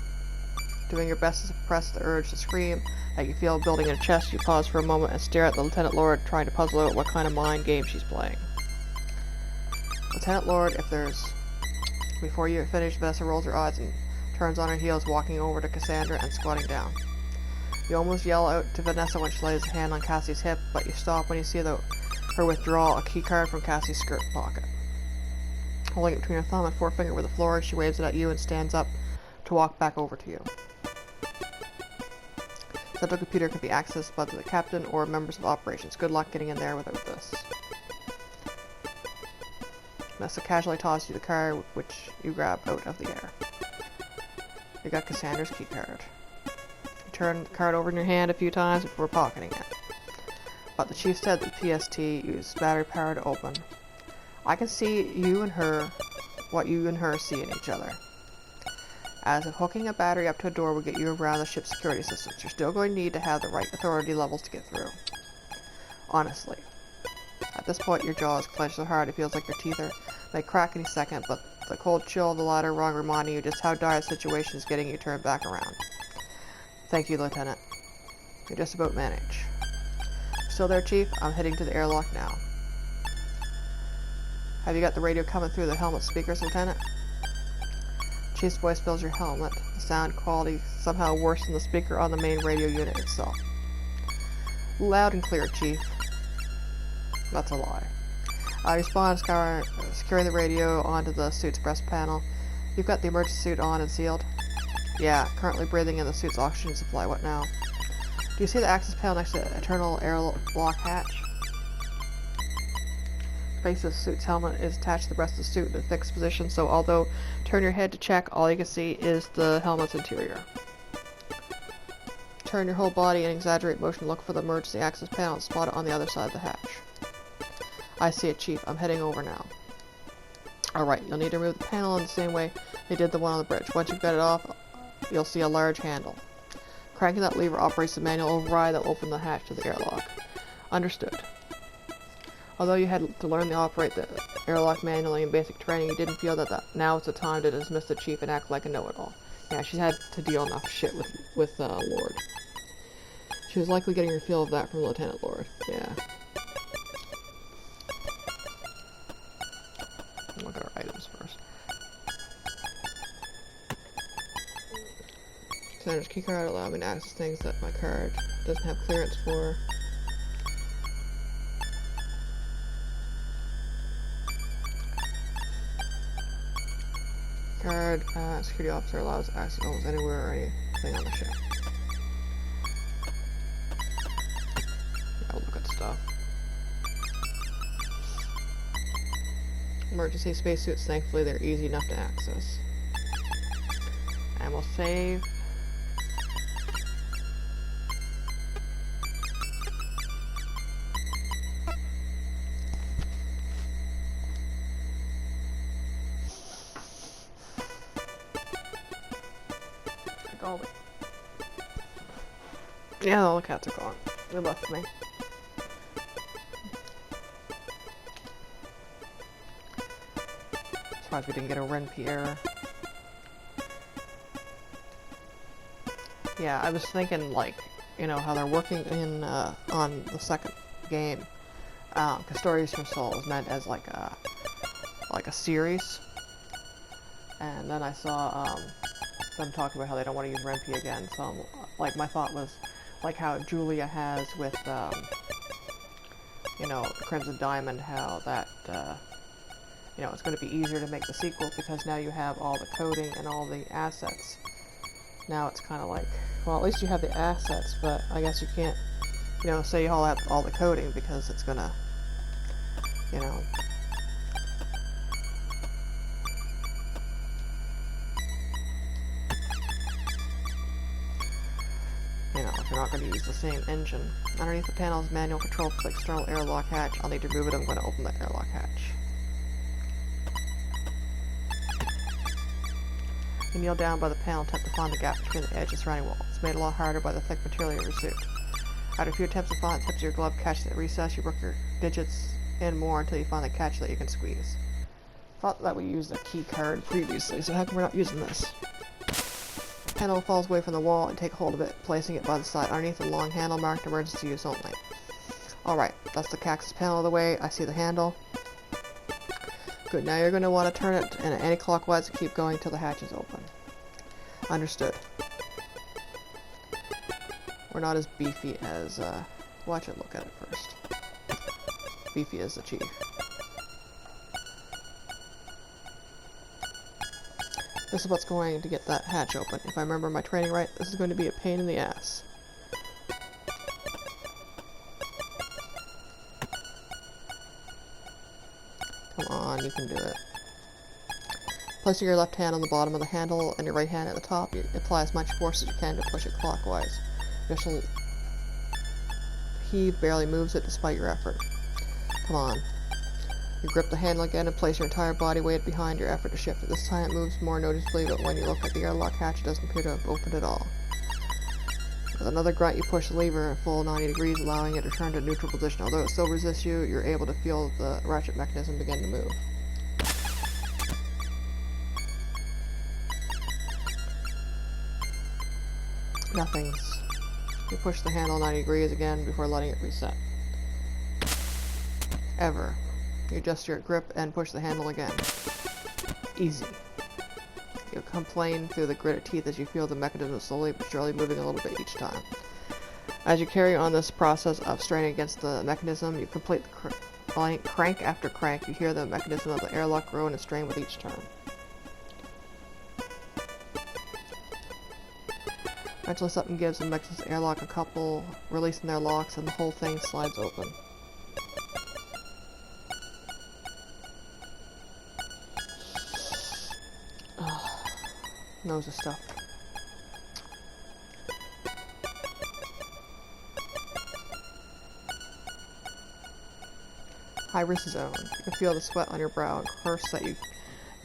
Speaker 1: Doing your best to suppress the urge to scream that you feel building in your chest, you pause for a moment and stare at the Lieutenant Lord, trying to puzzle out what kind of mind game she's playing. Lieutenant Lord, if there's... Before you finish, Vanessa rolls her eyes and turns on her heels, walking over to Cassandra and squatting down. You almost yell out to Vanessa when she lays a hand on Cassie's hip, but you stop when you see her withdraw a key card from Cassie's skirt pocket. Holding it between her thumb and forefinger with the floor, she waves it at you and stands up to walk back over to you. Central computer can be accessed by the captain or members of operations. Good luck getting in there without this. Vanessa casually tosses you the card, which you grab out of the air. You got Cassandra's key card. You turn the card over in your hand a few times before pocketing it. But the chief said that PST used battery power to open. I can see you and her, what you and her see in each other. As if hooking a battery up to a door will get you around the ship's security systems, you're still going to need to have the right authority levels to get through. Honestly. At this point, your jaw is clenched so hard it feels like your teeth may crack any second, but the cold chill of the ladder rung reminding you just how dire the situation is getting you turned back around. Thank you, Lieutenant. You just about manage. Still there, Chief? I'm heading to the airlock now. Have you got the radio coming through the helmet speakers, Lieutenant? Chief's voice fills your helmet, the sound quality somehow worse than the speaker on the main radio unit itself. Loud and clear, Chief. That's a lie. I respond, securing the radio onto the suit's breast panel. You've got the emergency suit on and sealed? Yeah, currently breathing in the suit's oxygen supply. What now? Do you see the access panel next to the internal airlock hatch? The base of the suit's helmet is attached to the rest of the suit in a fixed position, so although turn your head to check, all you can see is the helmet's interior. Turn your whole body and exaggerate motion to look for the emergency access panel and spot it on the other side of the hatch. I see it, Chief. I'm heading over now. Alright, you'll need to remove the panel in the same way they did the one on the bridge. Once you've got it off, you'll see a large handle. Cranking that lever operates the manual override that will open the hatch to the airlock. Understood. Although you had to learn to operate the airlock manually in basic training, you didn't feel that now is the time to dismiss the Chief and act like a know-it-all. Yeah, she's had to deal enough shit with Lord. She was likely getting her feel of that from Lieutenant Lord. Yeah. Look at our items first. Cassandra's keycard allowed me to access things that my card doesn't have clearance for. Card, security officer allows access almost anywhere or anything on the ship. I'll look at stuff. Emergency spacesuits, thankfully they're easy enough to access. And we'll save. Yeah, all the cats are gone. They left me. Surprised we didn't get a Renpy error. Yeah, I was thinking, like, you know, how they're working in, on the second game. Because Stories from Soul is meant as, like a series. And then I saw, them talking about how they don't want to use Renpy again, so, like, my thought was, like how Julia has with, you know, Crimson Diamond, how that, you know, it's going to be easier to make the sequel because now you have all the coding and all the assets. Now it's kind of like, well, at least you have the assets, but I guess you can't, you know, say you all have all the coding because it's gonna, you know, if you're not going to use the same engine. Underneath the panel is manual control for the external airlock hatch. I'll need to remove it. I'm going to open the airlock hatch. You kneel down by the panel, attempt to find the gap between the edge and surrounding wall. It's made a lot harder by the thick material of your suit. After a few attempts to find the tips of your glove catch that recess, you work your digits in more until you find the catch that you can squeeze. Thought that we used a key card previously, so how come we're not using this? Panel falls away from the wall and take hold of it, placing it by the side underneath the long handle marked emergency use only. Alright, that's the cactus panel of the way. I see the handle. Good, now you're going to want to turn it in anti-clockwise and keep going till the hatch is open. Understood. We're not as beefy as, watch it look at it first. Beefy as the chief. This is what's going to get that hatch open. If I remember my training right, this is going to be a pain in the ass. Come on, you can do it. Placing your left hand on the bottom of the handle and your right hand at the top, you apply as much force as you can to push it clockwise. Initial heave barely moves it despite your effort. Come on. You grip the handle again and place your entire body weight behind your effort to shift it. This time it moves more noticeably, but when you look at the airlock hatch, it doesn't appear to have opened at all. With another grunt, you push the lever a full 90 degrees, allowing it to return to neutral position. Although it still resists you, you're able to feel the ratchet mechanism begin to move. Nothing's. You push the handle 90 degrees again before letting it reset. Ever. You adjust your grip and push the handle again. Easy. You complain through the gritted teeth as you feel the mechanism slowly but surely moving a little bit each time. As you carry on this process of straining against the mechanism, you complete the crank after crank. You hear the mechanism of the airlock grow and strain with each turn. Eventually something gives and makes this airlock a couple, releasing their locks, and the whole thing slides open. Nose is stuffed. High risk zone. You can feel the sweat on your brow and curse that you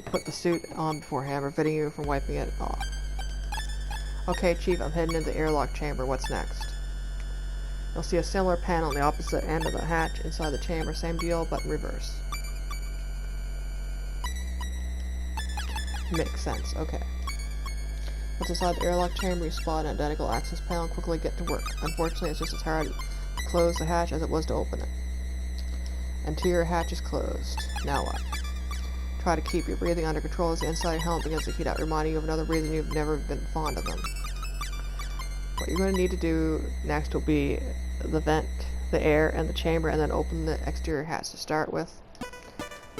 Speaker 1: put the suit on beforehand, preventing you from wiping it off. Okay, Chief, I'm heading into the airlock chamber. What's next? You'll see a similar panel on the opposite end of the hatch inside the chamber. Same deal, but in reverse. Makes sense. Okay. Once inside the airlock chamber, you spot an identical access panel and quickly get to work. Unfortunately, it's just as hard to close the hatch as it was to open it. Interior hatch is closed. Now what? Try to keep your breathing under control as the inside of your helmet begins to heat up, reminding you of another reason you've never been fond of them. What you're going to need to do next will be the vent, the air, and the chamber, and then open the exterior hatch to start with.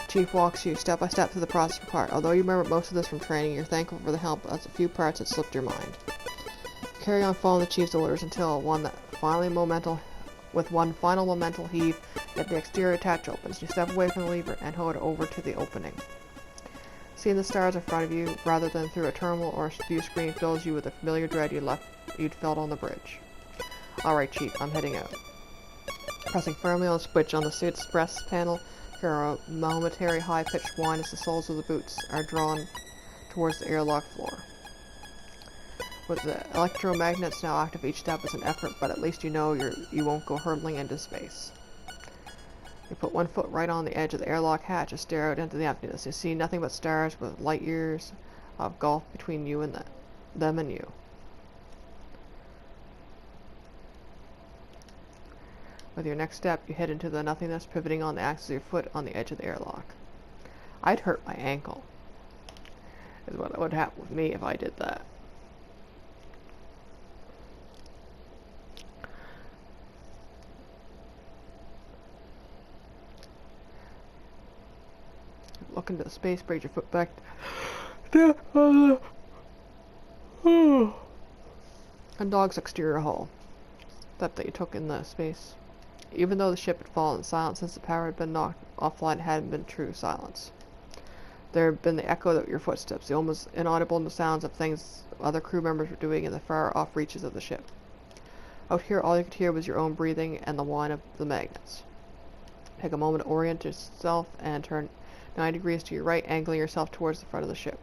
Speaker 1: Chief walks you step by step through the process required. Although you remember most of this from training, you're thankful for the help as a few parts that slipped your mind. Carry on following the Chief's orders until with one final momental heave, get the exterior hatch opens. You step away from the lever and hold it over to the opening. Seeing the stars in front of you, rather than through a terminal or a view screen, fills you with the familiar dread you'd felt on the bridge. Alright, Chief, I'm heading out. Pressing firmly on the switch on the suit's breast panel, hear a momentary high-pitched whine as the soles of the boots are drawn towards the airlock floor. With the electromagnets now active, each step is an effort, but at least you know you won't go hurtling into space. You put one foot right on the edge of the airlock hatch and stare out into the emptiness. You see nothing but stars with light years of gulf between you and them and you. With your next step, you head into the nothingness, pivoting on the axis of your foot on the edge of the airlock. I'd hurt my ankle, is what would happen with me if I did that. Look into the space, brace your foot back and dog's exterior hull. Step that you took in the space. Even though the ship had fallen silent since the power had been knocked offline, it hadn't been true silence. There had been the echo of your footsteps, the almost inaudible sounds of things other crew members were doing in the far-off reaches of the ship. Out here, all you could hear was your own breathing and the whine of the magnets. Take a moment to orient yourself and turn 90 degrees to your right, angling yourself towards the front of the ship.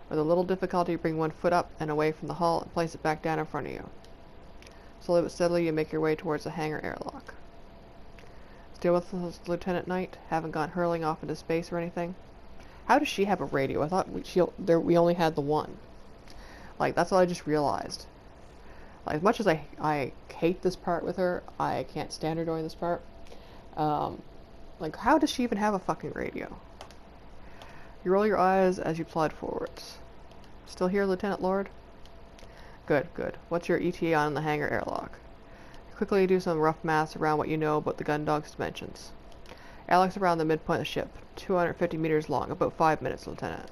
Speaker 1: With a little difficulty, bring one foot up and away from the hull and place it back down in front of you. Slowly but steadily, you make your way towards the hangar airlock. Still with us, Lieutenant Knight? Haven't gone hurling off into space or anything? How does she have a radio? I thought we only had the one. Like, that's what I just realized. Like, as much as I hate this part with her, I can't stand her during this part. Like, how does she even have a fucking radio? You roll your eyes as you plod forwards. Still here, Lieutenant Lord? Good, good. What's your ETA on the hangar airlock? Quickly do some rough maths around what you know about the Gundog's dimensions. Airlock's around the midpoint of the ship, 250 meters long, about 5 minutes, Lieutenant.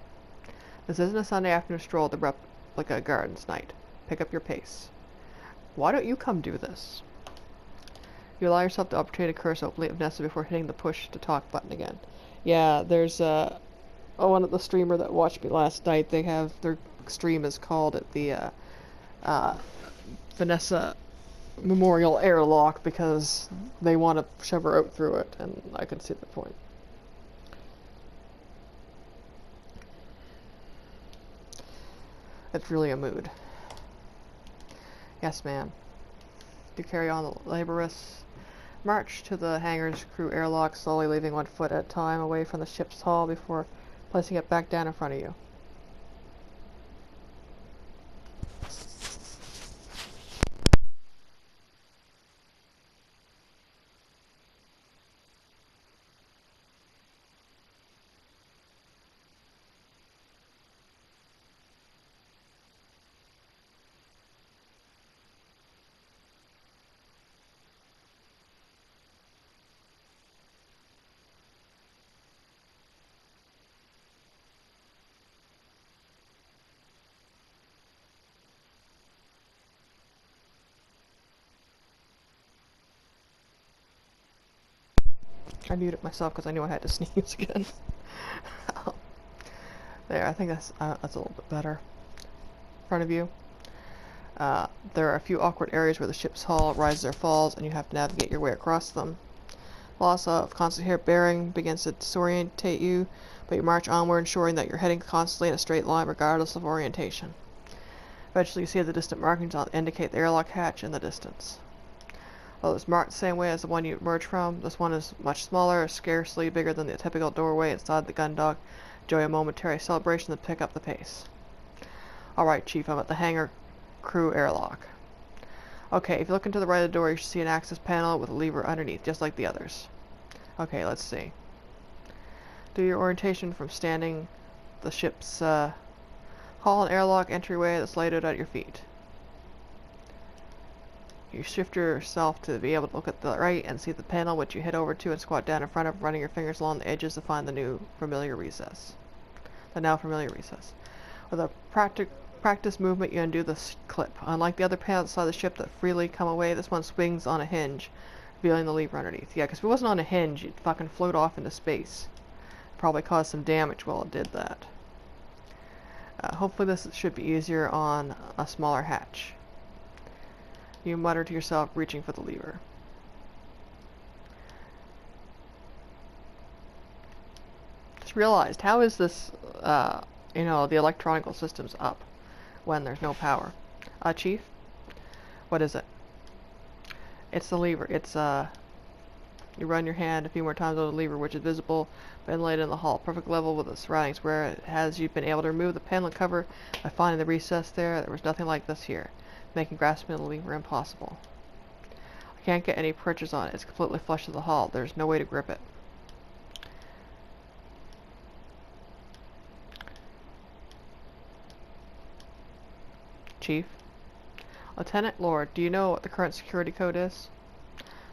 Speaker 1: This isn't a Sunday afternoon stroll at the Replica Gardens night. Pick up your pace. Why don't you come do this? You allow yourself the opportunity to curse openly if necessary before hitting the push to talk button again. Yeah, there's one of the streamer that watched me last night. They have their stream is called at the Vanessa Memorial Airlock because they want to shove her out through it, and I can see the point. It's really a mood. Yes, ma'am. You carry on the laborious march to the hangar's crew airlock, slowly leaving 1 foot at a time away from the ship's hull before placing it back down in front of you. I muted myself because I knew I had to sneeze again. There, I think that's a little bit better. In front of you. There are a few awkward areas where the ship's hull rises or falls, and you have to navigate your way across them. Loss of constant hair bearing begins to disorientate you, but you march onward, ensuring that you're heading constantly in a straight line regardless of orientation. Eventually you see the distant markings indicate the airlock hatch in the distance. Although it's marked the same way as the one you emerged from, this one is much smaller, scarcely bigger than the typical doorway inside the Gundog. Enjoy a momentary celebration to pick up the pace. Alright, Chief, I'm at the hangar crew airlock. Okay, if you look into the right of the door, you should see an access panel with a lever underneath, just like the others. Okay, let's see. Do your orientation from standing the ship's hull and airlock entryway that's laid out at your feet. You shift yourself to be able to look at the right and see the panel, which you head over to and squat down in front of, running your fingers along the edges to find the now familiar recess. With a practice movement, you undo the clip. Unlike the other panels outside the ship that freely come away, this one swings on a hinge, revealing the lever underneath. Yeah, because if it wasn't on a hinge, it'd fucking float off into space. Probably cause some damage while it did that. Hopefully this should be easier on a smaller hatch. You mutter to yourself, reaching for the lever. Just realized, how is this, the electronical system's up when there's no power? Chief? What is it? It's the lever. It's, you run your hand a few more times on the lever, which is visible but inlaid in the hull, perfect level with the surroundings, where it has you been able to remove the panel cover by finding the recess there. There was nothing like this here, making grasping the lever impossible. I can't get any pressures on it. It's completely flush to the hull. There's no way to grip it. Chief? Lieutenant Lord, do you know what the current security code is?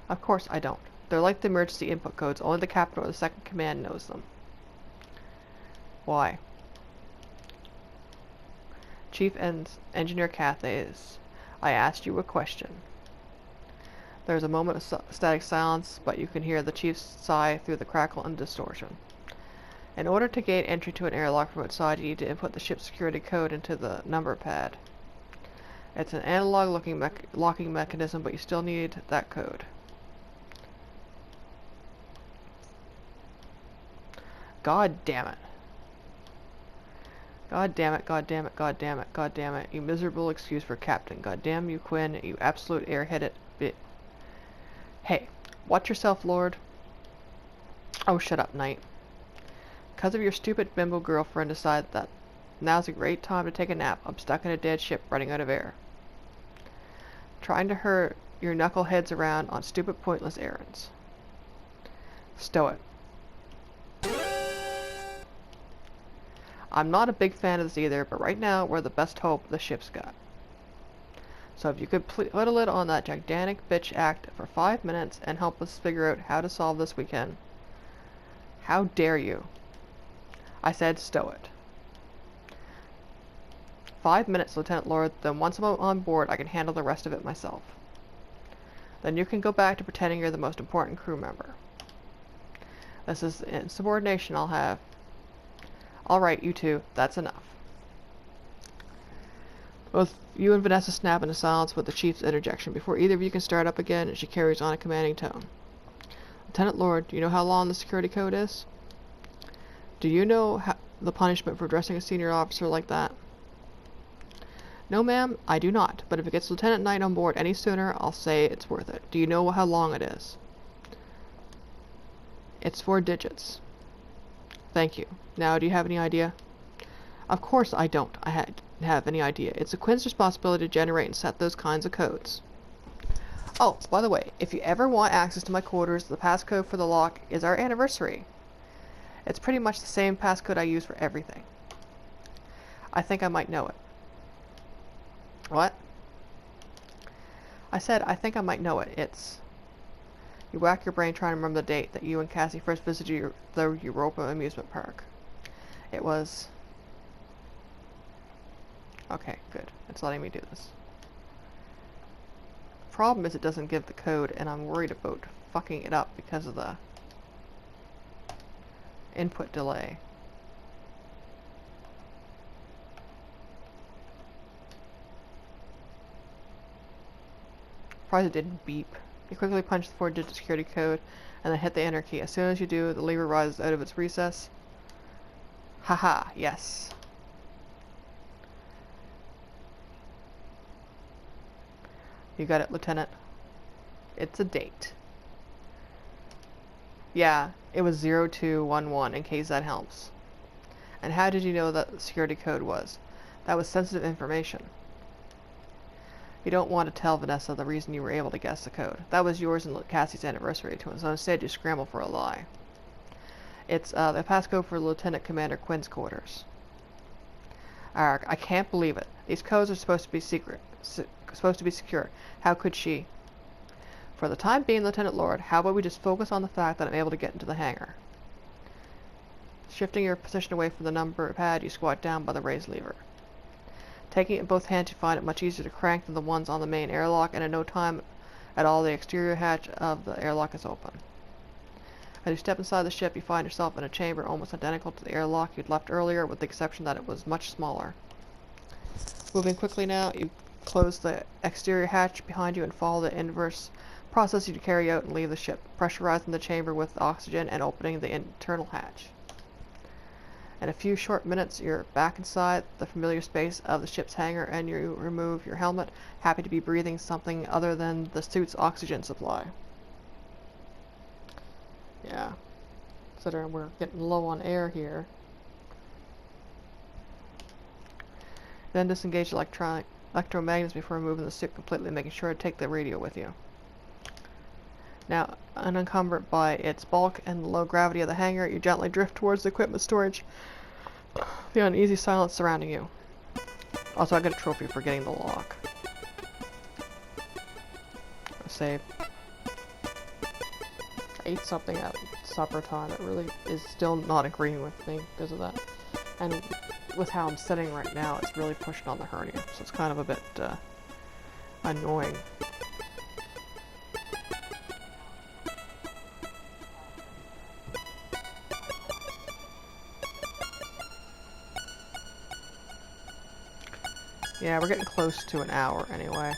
Speaker 1: Of course I don't. They're like the emergency input codes. Only the captain or the second command knows them. Why? Chief Engineer Cathays, I asked you a question. There's a moment of static silence, but you can hear the chief's sigh through the crackle and distortion. In order to gain entry to an airlock from outside, you need to input the ship's security code into the number pad. It's an analog locking mechanism, but you still need that code. God damn it. God damn it, god damn it, god damn it, god damn it. You miserable excuse for captain. God damn you, Quinn, you absolute airheaded bit. Hey, watch yourself, Lord. Oh, shut up, Knight. Because of your stupid bimbo girlfriend decided that now's a great time to take a nap, I'm stuck in a dead ship running out of air. Trying to hurt your knuckleheads around on stupid pointless errands. Stow it. I'm not a big fan of this either, but right now we're the best hope the ship's got. So if you could put a lid on that gigantic bitch act for 5 minutes and help us figure out how to solve this weekend. How dare you? I said stow it. 5 minutes, Lieutenant Lord, then once I'm on board I can handle the rest of it myself. Then you can go back to pretending you're the most important crew member. This is insubordination I'll have. Alright, you two, that's enough. Both you and Vanessa snap into silence with the Chief's interjection before either of you can start up again, and she carries on a commanding tone. Lieutenant Lord, do you know how long the security code is? Do you know the punishment for addressing a senior officer like that? No, ma'am, I do not, but if it gets Lieutenant Knight on board any sooner, I'll say it's worth it. Do you know how long it is? It's 4 digits. Thank you. Now, do you have any idea? Of course I don't have any idea. It's a Quinn's responsibility to generate and set those kinds of codes. Oh, by the way, if you ever want access to my quarters, the passcode for the lock is our anniversary. It's pretty much the same passcode I use for everything. I think I might know it. What? I said I think I might know it. It's... You whack your brain trying to remember the date that you and Cassie first visited the Europa amusement park. It was... Okay, good. It's letting me do this. Problem is it doesn't give the code, and I'm worried about fucking it up because of the input delay. Surprised it didn't beep. You quickly punch the 4-digit security code, and then hit the enter key. As soon as you do, the lever rises out of its recess. Haha, yes. You got it, Lieutenant. It's a date. Yeah, it was 0211, in case that helps. And how did you know that the security code was? That was sensitive information. You don't want to tell Vanessa the reason you were able to guess the code. That was yours and Cassie's anniversary, so instead you scramble for a lie. It's the passcode for Lieutenant Commander Quinn's quarters. Arg, I can't believe it. These codes are supposed to be secure. How could she? For the time being, Lieutenant Lord, how about we just focus on the fact that I'm able to get into the hangar? Shifting your position away from the number pad, you squat down by the raised lever. Taking it in both hands, you find it much easier to crank than the ones on the main airlock, and in no time at all, the exterior hatch of the airlock is open. As you step inside the ship, you find yourself in a chamber almost identical to the airlock you'd left earlier, with the exception that it was much smaller. Moving quickly now, you close the exterior hatch behind you and follow the inverse process you carry out and leave the ship, pressurizing the chamber with oxygen and opening the internal hatch. In a few short minutes, you're back inside the familiar space of the ship's hangar, and you remove your helmet, happy to be breathing something other than the suit's oxygen supply. Yeah. Considering we're getting low on air here. Then disengage the electromagnets before moving the suit completely, making sure to take the radio with you. Now, unencumbered by its bulk and the low gravity of the hangar, you gently drift towards the equipment storage, the uneasy silence surrounding you. Also, I got a trophy for getting the lock. Save. I ate something at supper time that really is still not agreeing with me because of that. And with how I'm sitting right now, it's really pushing on the hernia, so it's kind of a bit annoying. Yeah, we're getting close to an hour anyway.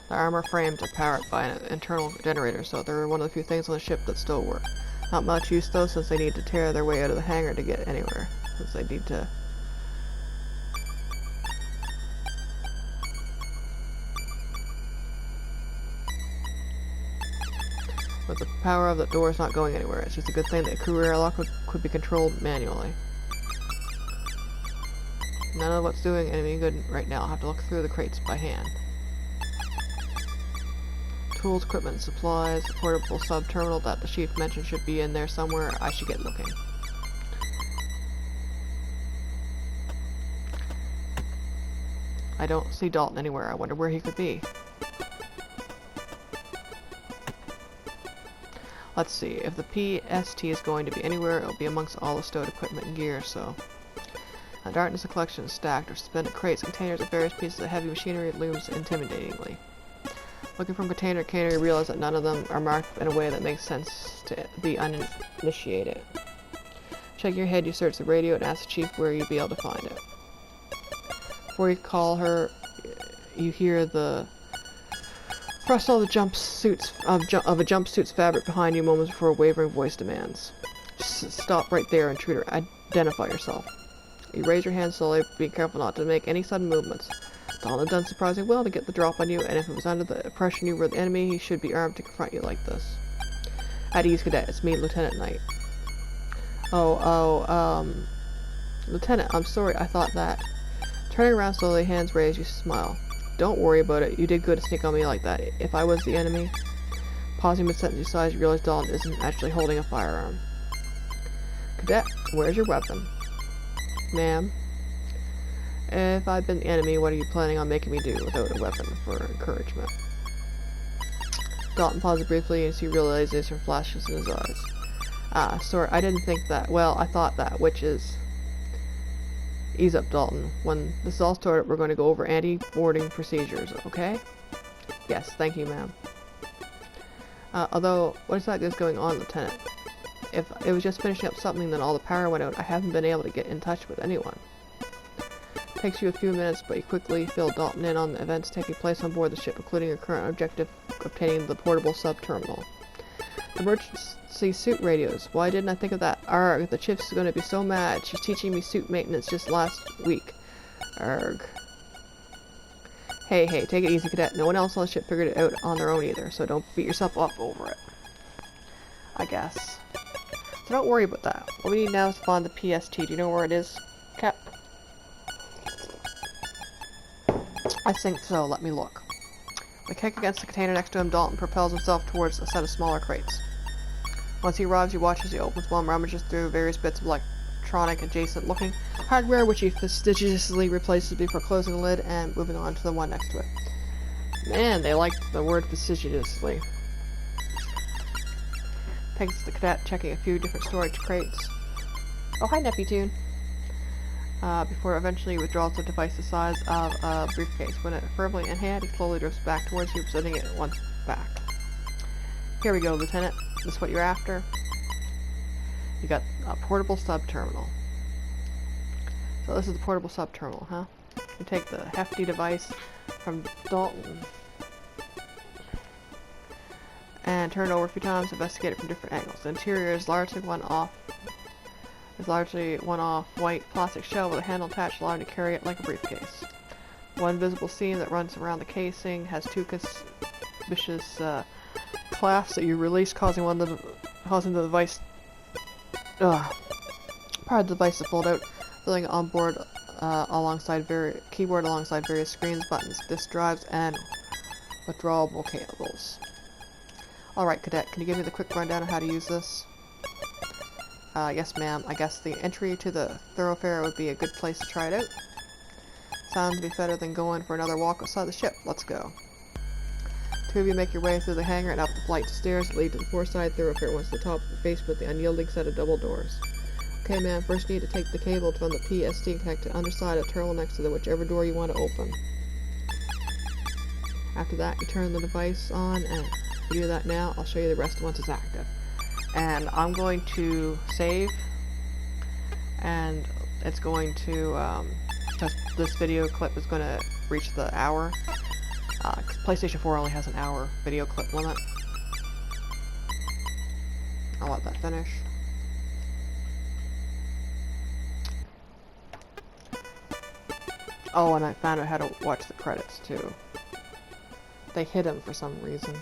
Speaker 1: The armor frames are powered by an internal generator, so they're one of the few things on the ship that still work. Not much use though, since they need to tear their way out of the hangar to get anywhere. Since they need to... With the power of the doors not going anywhere, it's just a good thing that crew airlock could be controlled manually. None of what's doing any good right now. I'll have to look through the crates by hand. Tools, equipment, and supplies, a portable sub-terminal that the chief mentioned should be in there somewhere. I should get looking. I don't see Dalton anywhere. I wonder where he could be. Let's see. If the PST is going to be anywhere, it'll be amongst all the stowed equipment and gear, so... darkness, a collection of stacked or suspended crates and containers of various pieces of heavy machinery looms intimidatingly. Looking from container to container, you realize that none of them are marked in a way that makes sense to the uninitiated. Checking your head, you search the radio and ask the chief where you'd be able to find it. Before you call her, you hear the rustle of the jumpsuits of a jumpsuit's fabric behind you moments before a wavering voice demands. Just stop right there, intruder. Identify yourself. You raise your hand slowly, be careful not to make any sudden movements. Dalton had done surprisingly well to get the drop on you, and if it was under the impression you were the enemy, he should be armed to confront you like this. At ease, Cadet. It's me, Lieutenant Knight. Lieutenant, I'm sorry, I thought that. Turning around slowly, hands raised, you smile. Don't worry about it. You did good to sneak on me like that. If I was the enemy... Pausing mid-sentence, you sigh as you realize Dalton isn't actually holding a firearm. Cadet, where's your weapon? Ma'am, if I'd been the enemy, what are you planning on making me do without a weapon for encouragement? Dalton pauses briefly and you see realization flashes in his eyes. Ah, sorry, I didn't think that. Well, I thought that, which is... Ease up, Dalton. When this is all started, we're going to go over anti-boarding procedures, okay? Yes, thank you, ma'am. Although, what exactly is going on, Lieutenant? If it was just finishing up something, then all the power went out. I haven't been able to get in touch with anyone. Takes you a few minutes, but you quickly fill Dalton in on the events taking place on board the ship, including your current objective, obtaining the portable sub-terminal. The emergency suit radios. Why didn't I think of that? Arg, the chief's going to be so mad. She's teaching me suit maintenance just last week. Arg. Hey, take it easy, Cadet. No one else on the ship figured it out on their own either, so don't beat yourself up over it. I guess. So don't worry about that. What we need now is to find the PST. Do you know where it is, Cap? I think so. Let me look. With a kick against the container next to him, Dalton propels himself towards a set of smaller crates. Once he arrives, you watch as he opens one, rummages through various bits of electronic adjacent-looking hardware, which he fastidiously replaces before closing the lid and moving on to the one next to it. Man, they like the word fastidiously. Takes the cadet checking a few different storage crates. Oh, hi, Nephew Tune. Before eventually withdraws the device the size of a briefcase. When it firmly in hand, he slowly drifts back towards you, presenting it once back. Here we go, Lieutenant. This what you're after? You got a portable sub-terminal. So this is the portable sub-terminal, huh? You take the hefty device from Dalton and turn it over a few times, investigate it from different angles. The interior is largely one-off white plastic shell with a handle attached, allowing you to carry it like a briefcase. One visible seam that runs around the casing has two conspicuous clasps that you release, causing the device part of the device to fold out, filling on board alongside keyboard alongside various screens, buttons, disk drives, and withdrawable cables. Alright, Cadet, can you give me the quick rundown of how to use this? Yes, ma'am. I guess the entry to the thoroughfare would be a good place to try it out. Sounds to be better than going for another walk outside the ship. Let's go. Two of you make your way through the hangar and up the flight of stairs that lead to the four-side thoroughfare once the top faced with the unyielding set of double doors. Okay, ma'am, first you need to take the cable from the PST and connect to the underside of the terminal next to whichever door you want to open. After that, you turn the device on, and if you do that now, I'll show you the rest once it's active. And I'm going to save, and it's going to, because this video clip is going to reach the hour. PlayStation 4 only has an hour video clip limit. I'll let that finish. Oh, and I found out how to watch the credits too. They hid them for some reason.